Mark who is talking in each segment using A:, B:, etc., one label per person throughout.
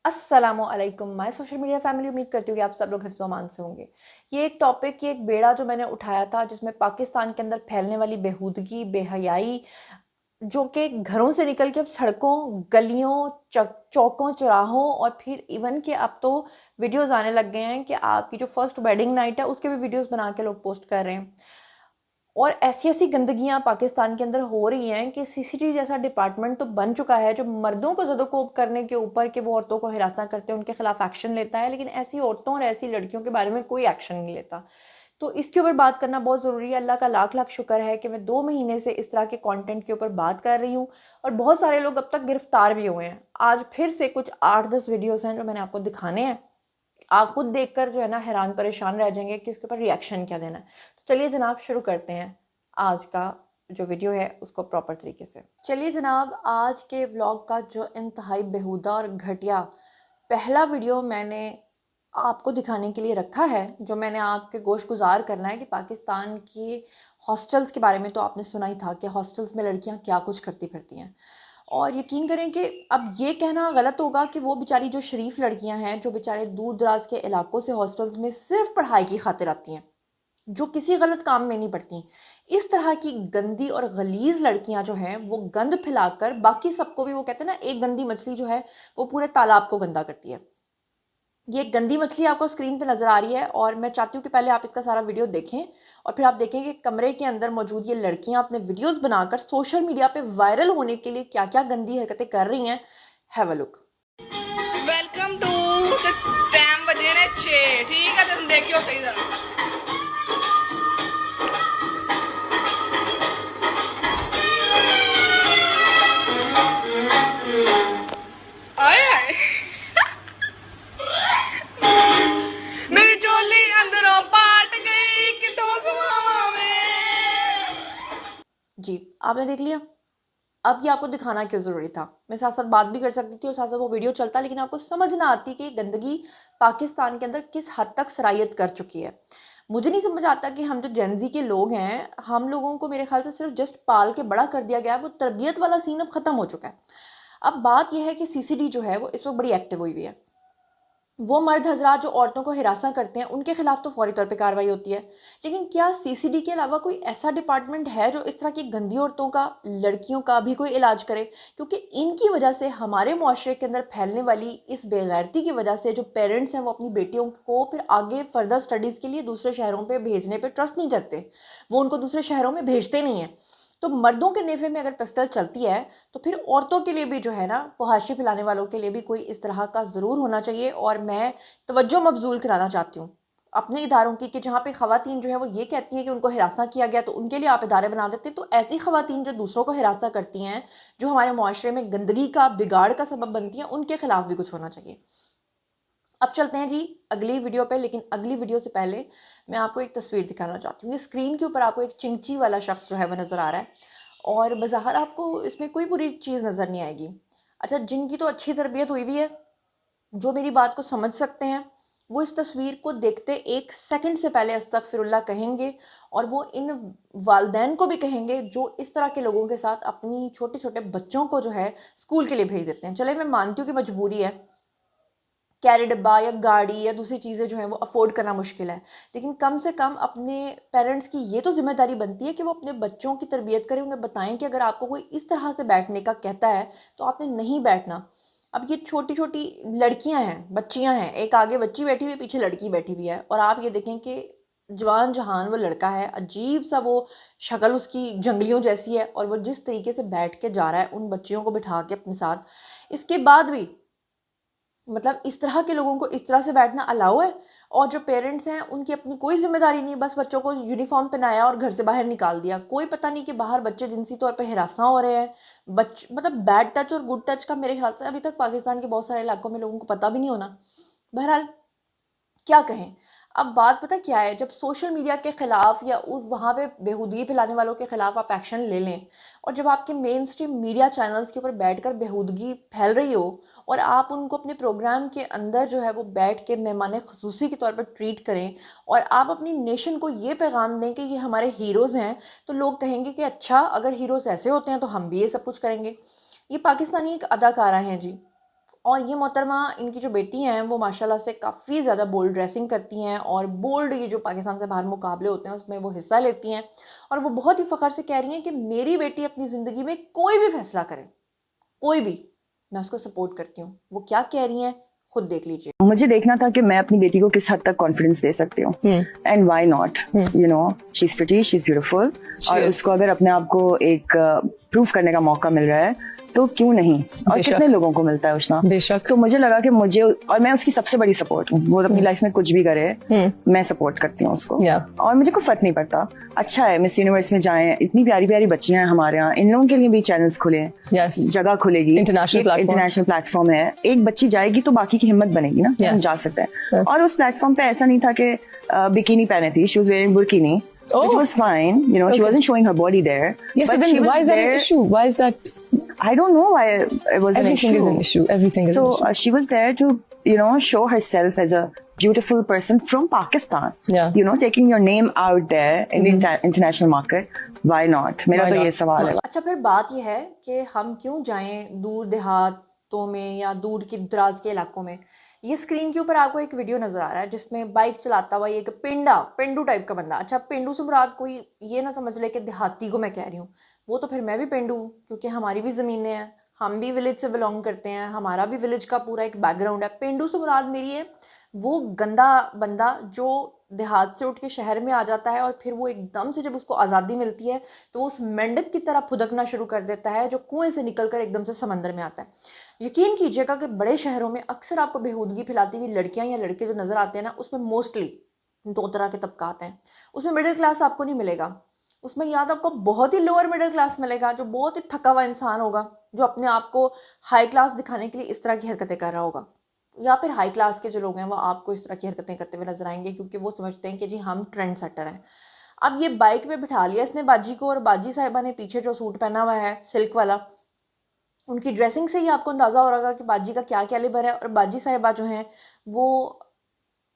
A: अस्सलामुअलैकुम my social media family. उम्मीद करती हूँ कि आप सब लोग हिफ्ज़ अमान से होंगे। ये एक टॉपिक, ये एक बेड़ा जो मैंने उठाया था, जिसमें पाकिस्तान के अंदर फैलने वाली बेहूदगी, बेहयाई, जो कि घरों से निकल के अब सड़कों, गलियों, चौकों, चौराहों और फिर इवन कि अब तो वीडियोज़ आने लग गए हैं कि आपकी जो फर्स्ट वेडिंग नाइट है उसके भी वीडियोज़ बना के लोग पोस्ट कर रहे हैं। और ऐसी-ऐसी गंदगियाँ पाकिस्तान के अंदर हो रही हैं कि सीसीटीवी जैसा डिपार्टमेंट तो बन चुका है, जो मर्दों को ज़दोकोब करने के ऊपर कि वो औरतों को हिरासा करते हैं, उनके खिलाफ एक्शन लेता है, लेकिन ऐसी औरतों और ऐसी लड़कियों के बारे में कोई एक्शन नहीं लेता। तो इसके ऊपर बात करना बहुत ज़रूरी है। अल्लाह का लाख-लाख शुक्र है कि मैं 2 महीने से इस तरह के कंटेंट के ऊपर बात कर रही हूँ और बहुत सारे लोग अब तक गिरफ्तार भी हुए हैं। आज फिर से कुछ 8-10 वीडियोज़ हैं जो मैंने आपको दिखाने हैं। आप खुद देखकर जो है ना हैरान परेशान रह जाएँगे कि इसके ऊपर रिएक्शन क्या देना है। तो चलिए जनाब, शुरू करते हैं आज का जो वीडियो है उसको प्रॉपर तरीके से। चलिए जनाब, आज के व्लॉग का जो इंतहाई बेहुदा और घटिया पहला वीडियो मैंने आपको दिखाने के लिए रखा है, जो मैंने आपके गोशगुजार करना है कि पाकिस्तान की हॉस्टल्स के बारे में तो आपने सुना ही था कि हॉस्टल्स में लड़कियां क्या कुछ करती फिरती हैं। और यकीन करें कि अब ये कहना गलत होगा कि वो बेचारी जो शरीफ लड़कियां हैं, जो बेचारे दूर दराज के इलाकों से हॉस्टल्स में सिर्फ पढ़ाई की खातिर आती हैं, जो किसी गलत काम में नहीं पड़ती, इस तरह की गंदी और गलीज लड़कियां जो हैं वो गंद फैलाकर बाकी सबको भी, वो कहते हैं ना, एक गंदी मछली जो है वो पूरे तालाब को गंदा करती है। ये गंदी मछली आपको स्क्रीन पे नज़र आ रही है और मैं चाहती हूँ कि पहले आप इसका सारा वीडियो देखें और फिर आप देखें कि कमरे के अंदर मौजूद ये लड़कियां अपने वीडियोस बनाकर सोशल मीडिया पे वायरल होने के लिए क्या क्या गंदी हरकतें कर रही हैं। Have a look.
B: Welcome to time बजे ने 6। ठीक है, तुम देखियो सही जरा। आए हाय, मेरी चोली अंदरों पाट गई कि तो सुहावा में।
A: जी, आपने देख लिया। अब ये आपको दिखाना क्यों ज़रूरी था? मैं साथ साथ बात भी कर सकती थी और साथ साथ वो वीडियो चलता, लेकिन आपको समझ ना आती कि ये गंदगी पाकिस्तान के अंदर किस हद तक सरायत कर चुकी है। मुझे नहीं समझ आता कि हम जो जेनजी के लोग हैं, हम लोगों को मेरे ख्याल से सिर्फ जस्ट पाल के बड़ा कर दिया गया है। वो तरबियत वाला सीन अब खत्म हो चुका है। अब बात यह है कि सीसीडी जो है वो इस वक्त बड़ी एक्टिव हुई हुई है। वो मर्द हजरात जो औरतों को हिरासा करते हैं उनके खिलाफ तो फौरी तौर पे कार्रवाई होती है, लेकिन क्या सीसीडी के अलावा कोई ऐसा डिपार्टमेंट है जो इस तरह की गंदी औरतों का, लड़कियों का भी कोई इलाज करे? क्योंकि इनकी वजह से हमारे मुआशरे के अंदर फैलने वाली इस बेगैरती की वजह से जो पेरेंट्स हैं वो अपनी बेटियों को फिर आगे फर्दर स्टडीज़ के लिए दूसरे शहरों पर भेजने पर ट्रस्ट नहीं करते, वो उनको दूसरे शहरों में भेजते नहीं हैं। तो मर्दों के नेफे में अगर पिस्तल चलती है तो फिर औरतों के लिए भी जो है ना, फहाशी फैलाने वालों के लिए भी कोई इस तरह का ज़रूर होना चाहिए। और मैं तवज्जो मबजूल कराना चाहती हूँ अपने इदारों की कि जहाँ पे खवातीन जो है वो ये कहती हैं कि उनको हिरासा किया गया तो उनके लिए आप इदारे बना देते हैं, तो ऐसी खवातीन जो दूसरों को हिरासा करती हैं, जो हमारे मुआशरे में गंदगी का, बिगाड़ का सबब बनती हैं, उनके खिलाफ भी कुछ होना चाहिए। अब चलते हैं जी अगली वीडियो पे, लेकिन अगली वीडियो से पहले मैं आपको एक तस्वीर दिखाना चाहती हूँ। ये स्क्रीन के ऊपर आपको एक चिंची वाला शख्स जो है वो नज़र आ रहा है और बज़ाहिर आपको इसमें कोई बुरी चीज़ नज़र नहीं आएगी। अच्छा, जिनकी तो अच्छी तरबियत हुई भी है, जो मेरी बात को समझ सकते हैं, वो इस तस्वीर को देखते 1 सेकंड से पहले अस्तगफिरुल्लाह कहेंगे और वो इन वालिदैन को भी कहेंगे जो इस तरह के लोगों के साथ अपनी छोटे-छोटे बच्चों को जो है स्कूल के लिए भेज देते हैं। चले, मैं मानती हूँ कि मजबूरी है, कैरी डब्बा या गाड़ी या दूसरी चीज़ें जो हैं वो अफ़ोर्ड करना मुश्किल है, लेकिन कम से कम अपने पेरेंट्स की ये तो ज़िम्मेदारी बनती है कि वो अपने बच्चों की तरबियत करें, उन्हें बताएं कि अगर आपको कोई इस तरह से बैठने का कहता है तो आपने नहीं बैठना। अब ये छोटी-छोटी लड़कियां हैं, बच्चियां हैं, एक आगे बच्ची बैठी हुई है, पीछे लड़की बैठी हुई है, और आप ये देखें कि जवान जहान वो लड़का है, अजीब सा वो शक्ल उसकी जंगलियों जैसी है, और वो जिस तरीके से बैठ के जा रहा है उन बच्चियों को बिठा के अपने साथ, इसके बाद भी मतलब इस तरह के लोगों को इस तरह से बैठना अलाउ है? और जो पेरेंट्स हैं उनकी अपनी कोई ज़िम्मेदारी नहीं, बस बच्चों को यूनिफ़ॉर्म पहनाया और घर से बाहर निकाल दिया। कोई पता नहीं कि बाहर बच्चे जिनसी तौर पे हरासा हो रहे हैं। मतलब बैड टच और गुड टच का मेरे ख़्याल से अभी तक पाकिस्तान के बहुत सारे इलाकों में लोगों को पता भी नहीं होना। बहरहाल, क्या कहें? अब बात पता क्या है, जब सोशल मीडिया के खिलाफ या उस वहाँ पे बेहूदगी फैलाने वालों के खिलाफ आप एक्शन ले लें, और जब आपके मेन स्ट्रीम मीडिया चैनल्स के ऊपर बैठकर बेहूदगी फैल रही हो और आप उनको अपने प्रोग्राम के अंदर जो है वो बैठ के मेहमान ख़ुसूसी के तौर पर ट्रीट करें और आप अपनी नेशन को ये पैगाम दें कि ये हमारे हीरोज़ हैं, तो लोग कहेंगे कि अच्छा, अगर हीरोज़ ऐसे होते हैं तो हम भी ये सब कुछ करेंगे। ये पाकिस्तानी एक अदाकारा हैं जी, और ये मोहतरमा इनकी जो बेटी हैं वो माशाल्लाह से काफ़ी ज़्यादा बोल्ड ड्रेसिंग करती हैं और बोल्ड ये जो पाकिस्तान से बाहर मुकाबले होते हैं उसमें वो हिस्सा लेती हैं और वो बहुत ही फ़ख्र से कह रही हैं कि मेरी बेटी अपनी ज़िंदगी में कोई भी फ़ैसला करे, कोई भी, मैं उसको सपोर्ट करती हूँ। वो क्या कह रही हैं खुद देख लीजिए।
C: मुझे देखना था कि मैं अपनी बेटी को किस हद तक कॉन्फिडेंस दे सकती हूँ and why not, you know, she is pretty, she is beautiful, और उसको अगर अपने आप को एक प्रूफ करने का मौका मिल रहा है तो क्यों नहीं, और कितने लोगों को मिलता है उसना,
D: बेशक।
C: तो मुझे लगा कि मुझे, और मैं उसकी सबसे बड़ी सपोर्ट हूँ, वो अपनी लाइफ में कुछ भी करे मैं सपोर्ट करती हूँ उसको, और मुझे कोई फर्क नहीं पड़ता। अच्छा है मिस यूनिवर्स में जाएं, इतनी प्यारी प्यारी बच्चियां हैं हमारे यहाँ, इन लोगों के लिए भी चैनल्स खुले, जगह खुलेगी, इंटरनेशनल प्लेटफॉर्म है, एक बच्ची जाएगी तो बाकी की हिम्मत बनेगी ना, हम जा सकते हैं। और उस प्लेटफॉर्म पे ऐसा नहीं था कि बिकिनी पहने थी, she was wearing burkini, which was fine, you know, she wasn't showing her body there.
D: Yes, but then why is that an issue? Why is that?
C: I don't know why it was an issue.
D: Everything is an issue. Everything is
C: so,
D: an issue.
C: She was there to, you know, show herself as a beautiful person from Pakistan.
D: Yeah.
C: You know, taking your name out there in the international market. Why not? मेरा तो ये सवाल है।
A: अच्छा, फिर बात ये है कि हम क्यों जाएं दूर देहातों में या दूर के दराज के इलाकों में। ये स्क्रीन के ऊपर आपको एक वीडियो नजर आ रहा है जिसमें बाइक चलाता हुआ एक पेंडू टाइप का बंदा। अच्छा, पेंडू से मुराद कोई ये ना समझ ले कि देहाती को मैं कह रही हूँ, वो तो फिर मैं भी पेंडू हूँ क्योंकि हमारी भी ज़मीनें हैं, हम भी विलेज से बिलोंग करते हैं, हमारा भी विलेज का पूरा एक बैकग्राउंड है। पेंडू से मुराद मेरी है वो गंदा बंदा जो देहात से उठ के शहर में आ जाता है और फिर वो एकदम से जब उसको आज़ादी मिलती है तो वो उस मेंढक की तरह फुदकना शुरू कर देता है जो कुएं से निकलकर एकदम से समंदर में आता है। यकीन कीजिएगा कि बड़े शहरों में अक्सर आपको बेहूदगी फैलाती हुई लड़कियां या लड़के जो नज़र आते हैं ना, उसमें मोस्टली 2 तरह के तबकात हैं। उसमें मिडिल क्लास आपको नहीं मिलेगा, उसमें या तो आपको बहुत ही लोअर मिडिल क्लास मिलेगा जो बहुत ही थका हुआ इंसान होगा, जो अपने आप को हाई क्लास दिखाने के लिए इस तरह की हरकतें कर रहा होगा, या फिर हाई क्लास के जो लोग हैं वो आपको इस तरह की हरकतें करते हुए नजर आएंगे क्योंकि वो समझते हैं कि जी हम ट्रेंड सेटर हैं। अब ये बाइक पे बिठा लिया इसने बाजी को, और बाजी साहिबा ने पीछे जो सूट पहना हुआ है सिल्क वाला, उनकी ड्रेसिंग से ही आपको अंदाज़ा हो रहा होगा कि बाजी का क्या कैलिबर है। और बाजी साहिबा जो हैं वो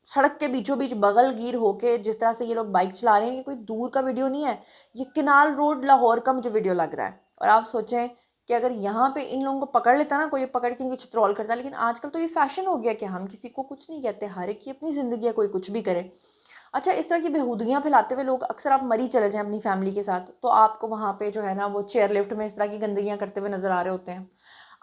A: सड़क के बीचों बीच बगल गिर होके जिस तरह से ये लोग बाइक चला रहे हैं, ये कोई दूर का वीडियो नहीं है, ये किनाल रोड लाहौर का मुझे वीडियो लग रहा है। और आप सोचें कि अगर यहाँ पे इन लोगों को पकड़ लेता ना कोई, पकड़ के इनकी चित्रौल करता, लेकिन आजकल तो ये फैशन हो गया कि हम किसी को कुछ नहीं कहते, हर एक की अपनी ज़िंदगी है, कोई कुछ भी करे। अच्छा, इस तरह की बेहूदगियाँ फैलाते हुए लोग अक्सर, आप मरी चले जाएं अपनी फैमिली के साथ तो आपको वहाँ पे जो है ना वो चेयर लिफ्ट में इस तरह की गंदगियाँ करते हुए नजर आ रहे होते हैं।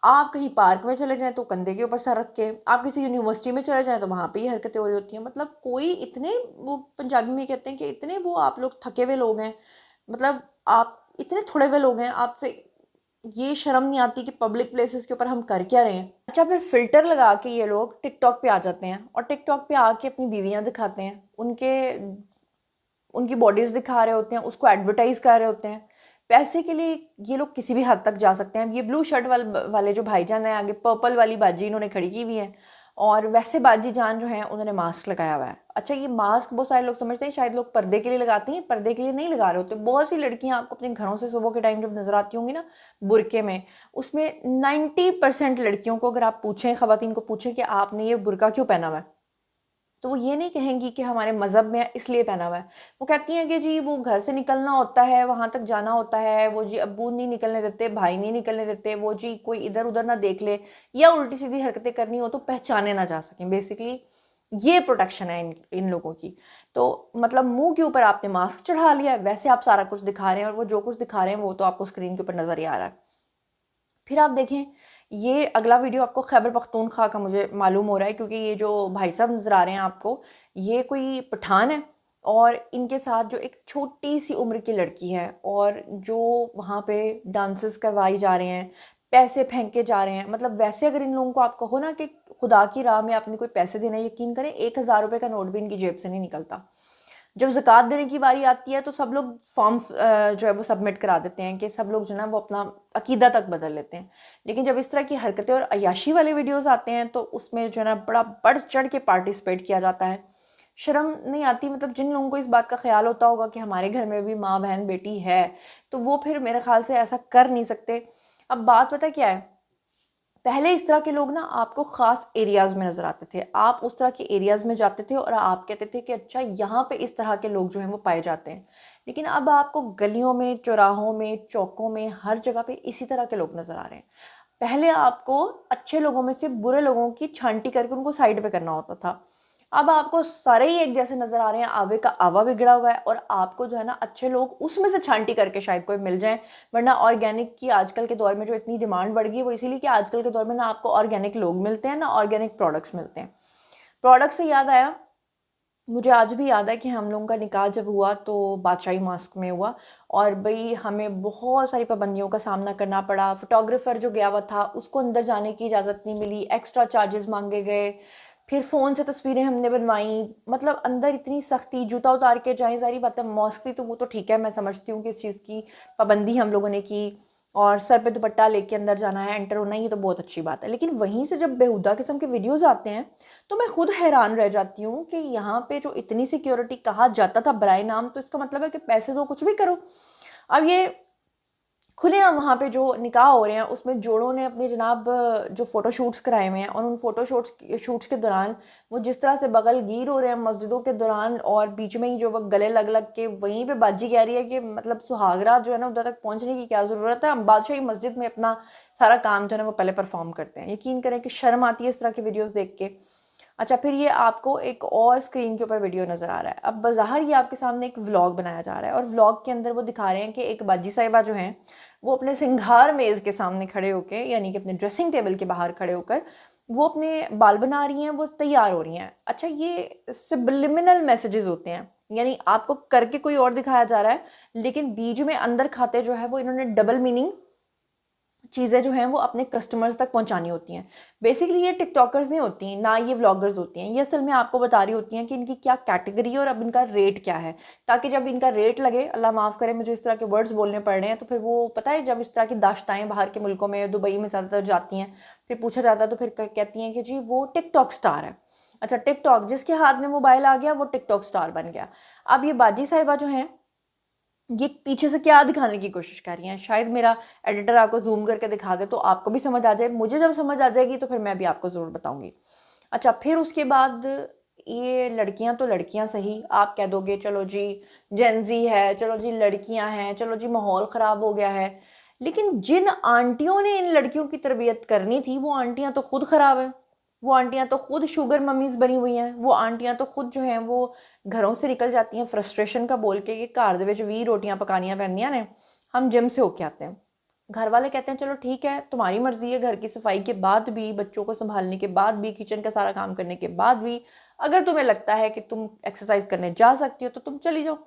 A: आप कहीं पार्क में चले जाएं तो कंधे के ऊपर सर रख के, आप किसी यूनिवर्सिटी में चले जाएं तो वहाँ पे ही हरकतें हो रही होती हैं। मतलब कोई इतने, वो पंजाबी में कहते हैं कि इतने वो आप लोग थके हुए लोग हैं, मतलब आप इतने थोड़े हुए लोग हैं, आपसे ये शर्म नहीं आती कि पब्लिक प्लेसेस के ऊपर हम कर क्या रहे हैं। अच्छा, फिर फिल्टर लगा के ये लोग टिकटॉक पे आ जाते हैं और टिकटॉक पे आके अपनी बीवियां दिखाते हैं, उनकी बॉडीज़ दिखा रहे होते हैं, उसको एडवर्टाइज कर रहे होते हैं। पैसे के लिए ये लोग किसी भी हद तक जा सकते हैं। ये ब्लू शर्ट वाले जो भाईजान हैं, आगे पर्पल वाली बाजी इन्होंने खड़ी की हुई है, और वैसे बाजी जान जो है उन्होंने मास्क लगाया हुआ है। अच्छा, ये मास्क बहुत सारे लोग समझते हैं शायद लोग पर्दे के लिए लगाती हैं, पर्दे के लिए नहीं लगा रहे होते। बहुत सी लड़कियां आपको अपने घरों से सुबह के टाइम जब नजर आती होंगी ना बुरके में, उसमें 90% लड़कियों को अगर आप पूछें, ख़वातीन को पूछें कि आपने ये बुरका क्यों पहना हुआ है, तो वो ये नहीं कहेंगी कि हमारे मज़हब में इसलिए पहना हुआ है। वो कहती हैं कि जी वो घर से निकलना होता है, वहाँ तक जाना होता है, वो जी अब्बू नहीं निकलने देते, भाई नहीं निकलने देते, वो जी कोई इधर उधर ना देख ले या उल्टी सीधी हरकतें करनी हो तो पहचाने ना जा सकें। बेसिकली ये प्रोटेक्शन है इन लोगों की। तो मतलब मुंह के ऊपर आपने मास्क चढ़ा लिया है, वैसे आप सारा कुछ दिखा रहे हैं, और वो जो कुछ दिखा रहे हैं वो तो आपको स्क्रीन के ऊपर नज़र ही आ रहा है। फिर आप देखें, ये अगला वीडियो आपको खैबर पख्तूनख्वा का मुझे मालूम हो रहा है, क्योंकि ये जो भाई साहब नज़र आ रहे हैं आपको, ये कोई पठान है और इनके साथ जो एक छोटी सी उम्र की लड़की है, और जो वहाँ पे डांसेस करवाई जा रहे हैं, पैसे फेंके जा रहे हैं। मतलब वैसे अगर इन लोगों को आप कहो ना कि खुदा की राह में आपने कोई पैसे देना, यकीन करें 1000 रुपये का नोट भी इनकी जेब से नहीं निकलता। जब ज़कात देने की बारी आती है तो सब लोग फॉर्म्स जो है वो सबमिट करा देते हैं कि सब लोग जो है ना वो अपना अकीदा तक बदल लेते हैं। लेकिन जब इस तरह की हरकतें और अयाशी वाले वीडियोस आते हैं तो उसमें जो है ना बड़ा बढ़ चढ़ के पार्टिसिपेट किया जाता है। शर्म नहीं आती। मतलब जिन लोगों को इस बात का ख्याल होता होगा कि हमारे घर में भी माँ बहन बेटी है, तो वो फिर मेरे ख्याल से ऐसा कर नहीं सकते। अब बात पता क्या है, पहले इस तरह के लोग ना आपको ख़ास एरियाज़ में नज़र आते थे, आप उस तरह के एरियाज़ में जाते थे और आप कहते थे कि अच्छा यहाँ पे इस तरह के लोग जो हैं वो पाए जाते हैं। लेकिन अब आपको गलियों में, चौराहों में, चौकों में, हर जगह पे इसी तरह के लोग नज़र आ रहे हैं। पहले आपको अच्छे लोगों में से बुरे लोगों की छांटी करके उनको साइड पे करना होता था। अब आपको सारे ही एक जैसे नजर आ रहे हैं, आवे का आवा बिगड़ा हुआ है, और आपको जो है ना अच्छे लोग उसमें से छांटी करके शायद कोई मिल जाए। वरना ऑर्गेनिक की आजकल के दौर में जो इतनी डिमांड बढ़ गई है वो इसीलिए कि आजकल के दौर में ना आपको ऑर्गेनिक लोग मिलते हैं ना ऑर्गेनिक प्रोडक्ट्स मिलते हैं। प्रोडक्ट से याद आया, मुझे आज भी याद है कि हम लोगों का निकाह जब हुआ तो बादशाही मास्क में हुआ, और भाई हमें बहुत सारी पाबंदियों का सामना करना पड़ा। फोटोग्राफर जो गया हुआ था उसको अंदर जाने की इजाज़त नहीं मिली, एक्स्ट्रा चार्जेस मांगे गए, फिर फ़ोन से तस्वीरें हमने बनवाई। मतलब अंदर इतनी सख्ती, जूता उतार के जाएँ, सारी बातें। मॉस्क की तो वो तो ठीक है, मैं समझती हूँ कि इस चीज़ की पाबंदी हम लोगों ने की, और सर पे दुपट्टा लेके अंदर जाना है, एंटर होना है, ये तो बहुत अच्छी बात है। लेकिन वहीं से जब बेहुदा किस्म के वीडियोज़ आते हैं तो मैं खुद हैरान रह जाती हूँ कि यहाँ पे जो इतनी सिक्योरिटी कहा जाता था बराए नाम, तो इसका मतलब है कि पैसे दो कुछ भी करो। अब ये खुलेआम वहाँ पे जो निकाह हो रहे हैं उसमें जोड़ों ने अपने जनाब जो फ़ोटो शूट्स कराए हुए हैं, और उन फ़ोटो शूट्स के दौरान वो जिस तरह से बगल गीर हो रहे हैं मस्जिदों के दौरान, और बीच में ही जो वो गले लग लग के, वहीं पे बाजी कह रही है कि मतलब सुहागरा जो है ना उधर तक पहुँचने की क्या ज़रूरत है, हम बादशाही मस्जिद में अपना सारा काम जो है ना वो पहले परफॉर्म करते हैं। यकीन करें कि शर्म आती है इस तरह की वीडियोज़ देख के। अच्छा, फिर ये आपको एक और स्क्रीन के ऊपर वीडियो नज़र आ रहा है। अब बाज़ाहिर ये आपके सामने एक व्लॉग बनाया जा रहा है, और व्लॉग के अंदर वो दिखा रहे हैं कि एक बाजी साहिबा जो हैं वो अपने सिंगार मेज़ के सामने खड़े होकर, यानी कि अपने ड्रेसिंग टेबल के बाहर खड़े होकर वो अपने बाल बना रही हैं, वो तैयार हो रही हैं। अच्छा, ये सिबलिमिनल मैसेजेस होते हैं, यानी आपको करके कोई और दिखाया जा रहा है, लेकिन बीच में अंदर खाते जो है वो इन्होंने डबल मीनिंग चीज़ें जो हैं वो अपने कस्टमर्स तक पहुंचानी होती हैं। बेसिकली ये टिकटॉकर्स नहीं होती, ना ये व्लॉगर्स होती हैं, ये असल में आपको बता रही होती हैं कि इनकी क्या कैटेगरी है और अब इनका रेट क्या है, ताकि जब इनका रेट लगे, अल्लाह माफ़ करे मुझे इस तरह के वर्ड्स बोलने पड़ रहे हैं, तो फिर वो पता है जब इस तरह की दाश्ताएँ बाहर के मुल्कों में, दुबई में ज़्यादातर जाती हैं, फिर पूछा जाता है तो फिर कहती हैं कि जी वो टिकटॉक स्टार है। अच्छा, टिकटॉक जिसके हाथ में मोबाइल आ गया वो टिकटॉक स्टार बन गया। अब ये बाजी साहिबा जो हैं ये पीछे से क्या दिखाने की कोशिश कर रही हैं, शायद मेरा एडिटर आपको जूम करके दिखा दे तो आपको भी समझ आ जाए। मुझे जब समझ आ जाएगी तो फिर मैं भी आपको ज़रूर बताऊंगी। अच्छा, फिर उसके बाद ये लड़कियां तो लड़कियां सही, आप कह दोगे चलो जी जेंजी है, चलो जी लड़कियां हैं, चलो जी माहौल ख़राब हो गया है, लेकिन जिन आंटियों ने इन लड़कियों की तरबियत करनी थी वो आंटियां तो खुद ख़राब हैं। वो आंटियां तो खुद शुगर मम्मीज़ बनी हुई हैं। वो आंटियां तो खुद जो हैं वो घरों से निकल जाती हैं फ्रस्ट्रेशन का बोल के कि घर दे विच 20 रोटियां पकानियां पैंदियां ने, हम जिम से होके आते हैं। घर वाले कहते हैं चलो ठीक है तुम्हारी मर्जी है, घर की सफाई के बाद भी, बच्चों को संभालने के बाद भी, किचन का सारा काम करने के बाद भी अगर तुम्हें लगता है कि तुम एक्सरसाइज करने जा सकती हो तो तुम चली जाओ।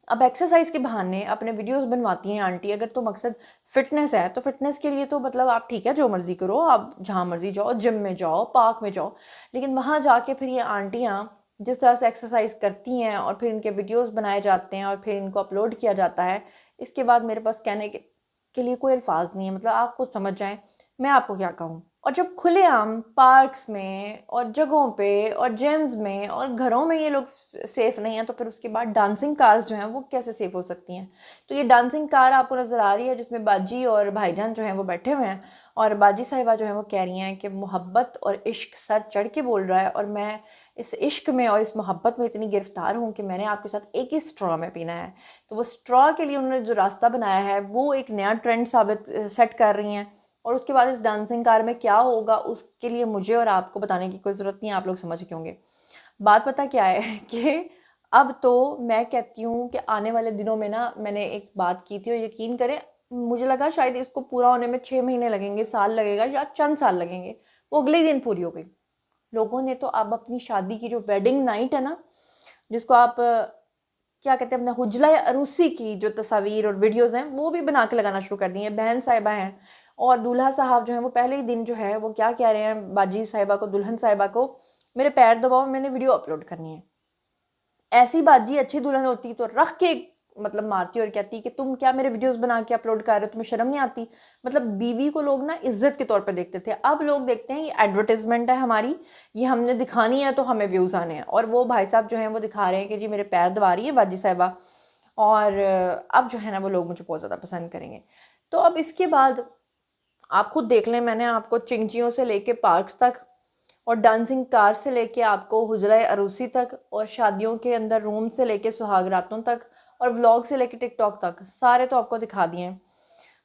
A: अब एक्सरसाइज के बहाने अपने वीडियोस बनवाती हैं आंटी। अगर तो मकसद फिटनेस है तो फिटनेस के लिए तो मतलब आप ठीक है जो मर्जी करो, आप जहाँ मर्जी जाओ, जिम में जाओ, पार्क में जाओ, लेकिन वहाँ जाके फिर ये आंटियाँ जिस तरह से एक्सरसाइज करती हैं और फिर इनके वीडियोस बनाए जाते हैं और फिर इनको अपलोड किया जाता है, इसके बाद मेरे पास कहने के लिए कोई अल्फाज नहीं है। मतलब आप खुद समझ जाएं मैं आपको क्या कहूँ। और जब खुलेआम पार्क्स में और जगहों पे और जिम्स में और घरों में ये लोग सेफ़ नहीं हैं, तो फिर उसके बाद डांसिंग कार्स जो हैं वो कैसे सेफ़ हो सकती हैं। तो ये डांसिंग कार आपको नज़र आ रही है जिसमें बाजी और भाईजान जो हैं वो बैठे हुए हैं, और बाजी साहिबा जो हैं वो कह रही हैं कि मोहब्बत और इश्क सर चढ़ के बोल रहा है, और मैं इस इश्क में और इस मोहब्बत में इतनी गिरफ्तार हूँ कि मैंने आपके साथ एक ही स्ट्रॉ में पीना है। तो वो स्ट्रॉ के लिए उन्होंने जो रास्ता बनाया है वो एक नया ट्रेंड सेट कर रही हैं। और उसके बाद इस डांसिंग कार में क्या होगा उसके लिए मुझे और आपको बताने की कोई ज़रूरत नहीं है, आप लोग समझ के होंगे। बात पता क्या है कि अब तो मैं कहती हूँ कि आने वाले दिनों में ना, मैंने एक बात की थी और यकीन करें मुझे लगा शायद इसको पूरा होने में 6 महीने लगेंगे, साल लगेगा या चंद साल लगेंगे, वो अगले दिन पूरी हो गई। लोगों ने तो अब अपनी शादी की जो वेडिंग नाइट है ना, जिसको आप क्या कहते हैं, अपना हुजला या अरूसी की जो तस्वीर और वीडियोस हैं वो भी बना के लगाना शुरू कर दी हैं। बहन साहिबा हैं और दूल्हा साहब जो हैं वो पहले ही दिन जो है वो क्या कह रहे हैं बाजी साहिबा को, दुल्हन साहिबा को, मेरे पैर दबाओ मैंने वीडियो अपलोड करनी है। ऐसी बाजी अच्छी दुल्हन होती तो रख के मतलब मारती और कहती कि तुम क्या मेरे वीडियोस बना के अपलोड कर रहे हो, तुम्हें शर्म नहीं आती। मतलब बीवी को लोग ना इज्जत के तौर पे देखते थे, अब लोग देखते हैं ये एडवर्टाइजमेंट है हमारी, ये हमने दिखानी है तो हमें व्यूज़ आने हैं। और वो भाई साहब जो हैं वो दिखा रहे हैं कि जी मेरे पैर दबा रही है बाजी साहिबा, और अब जो है ना वो लोग मुझे बहुत ज़्यादा पसंद करेंगे। तो अब इसके बाद आप खुद देख लें, मैंने आपको चिंचियों से लेके पार्क्स तक और डांसिंग कार से लेके आपको हुजरा अरूसी तक और शादियों के अंदर रूम से लेके सुहागरातों तक और व्लॉग से लेके टिकटॉक तक सारे तो आपको दिखा दिए हैं।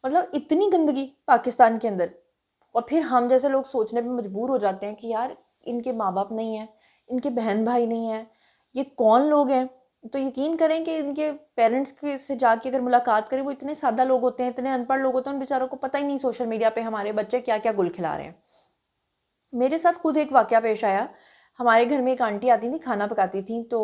A: मतलब इतनी गंदगी पाकिस्तान के अंदर। और फिर हम जैसे लोग सोचने पे मजबूर हो जाते हैं कि यार इनके माँ बाप नहीं हैं, इनके बहन भाई नहीं हैं, ये कौन लोग हैं। तो यकीन करें कि इनके पेरेंट्स के से जाके अगर मुलाकात करें, वो इतने सादा लोग होते हैं, इतने अनपढ़ लोग होते हैं, उन बेचारों को पता ही नहीं सोशल मीडिया पे हमारे बच्चे क्या क्या गुल खिला रहे हैं। मेरे साथ खुद एक वाकया पेश आया। हमारे घर में एक आंटी आती थी, खाना पकाती थी, तो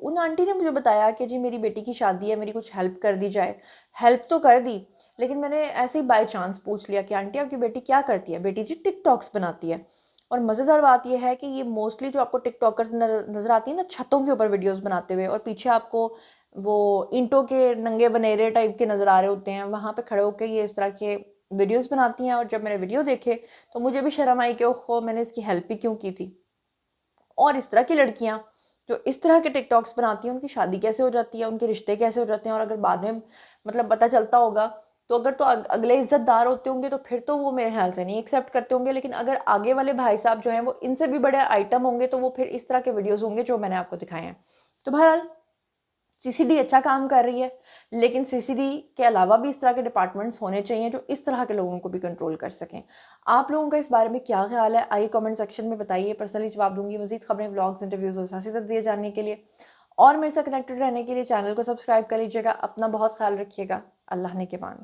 A: उन आंटी ने मुझे बताया कि जी मेरी बेटी की शादी है, मेरी कुछ हेल्प कर दी जाए। हेल्प तो कर दी, लेकिन मैंने ऐसे ही बाय चांस पूछ लिया कि आंटी आपकी बेटी क्या करती है। बेटी जी टिकटॉक्स बनाती है। और मज़ेदार बात यह है कि ये मोस्टली जो आपको टिकटॉकर्स नज़र आती है ना, छतों के ऊपर वीडियोस बनाते हुए, और पीछे आपको वो ईंटों के नंगे बनेरे टाइप के नज़र आ रहे होते हैं, वहाँ पे खड़े होकर ये इस तरह के वीडियोस बनाती हैं। और जब मैंने वीडियो देखे तो मुझे भी शर्म आई कि ओहो मैंने इसकी हेल्प ही क्यों की थी। और इस तरह की लड़कियां जो इस तरह के टिकटॉक्स बनाती हैं, उनकी शादी कैसे हो जाती है, उनके रिश्ते कैसे हो जाते हैं। और अगर बाद में मतलब पता चलता होगा तो अगर तो अगले इज्जतदार होते होंगे तो फिर तो वो मेरे ख्याल से नहीं एक्सेप्ट करते होंगे। लेकिन अगर आगे वाले भाई साहब जो हैं वो इनसे भी बड़े आइटम होंगे तो वो फिर इस तरह के वीडियोस होंगे जो मैंने आपको दिखाए हैं। तो बहरहाल सीसीडी अच्छा काम कर रही है, लेकिन सीसीडी के अलावा भी इस तरह के डिपार्टमेंट्स होने चाहिए जो इस तरह के लोगों को भी कंट्रोल कर सकें। आप लोगों का इस बारे में क्या ख्याल है, आइए कमेंट सेक्शन में बताइए। पर्सनली जवाब दूंगी। मजीद खबरें, व्लॉग्स, इंटरव्यूज और सियासी तज्जिए जानने के लिए और मेरे साथ कनेक्टेड रहने के लिए चैनल को सब्सक्राइब कर लीजिएगा। अपना बहुत ख्याल रखिएगा। अल्लाह ने के मान।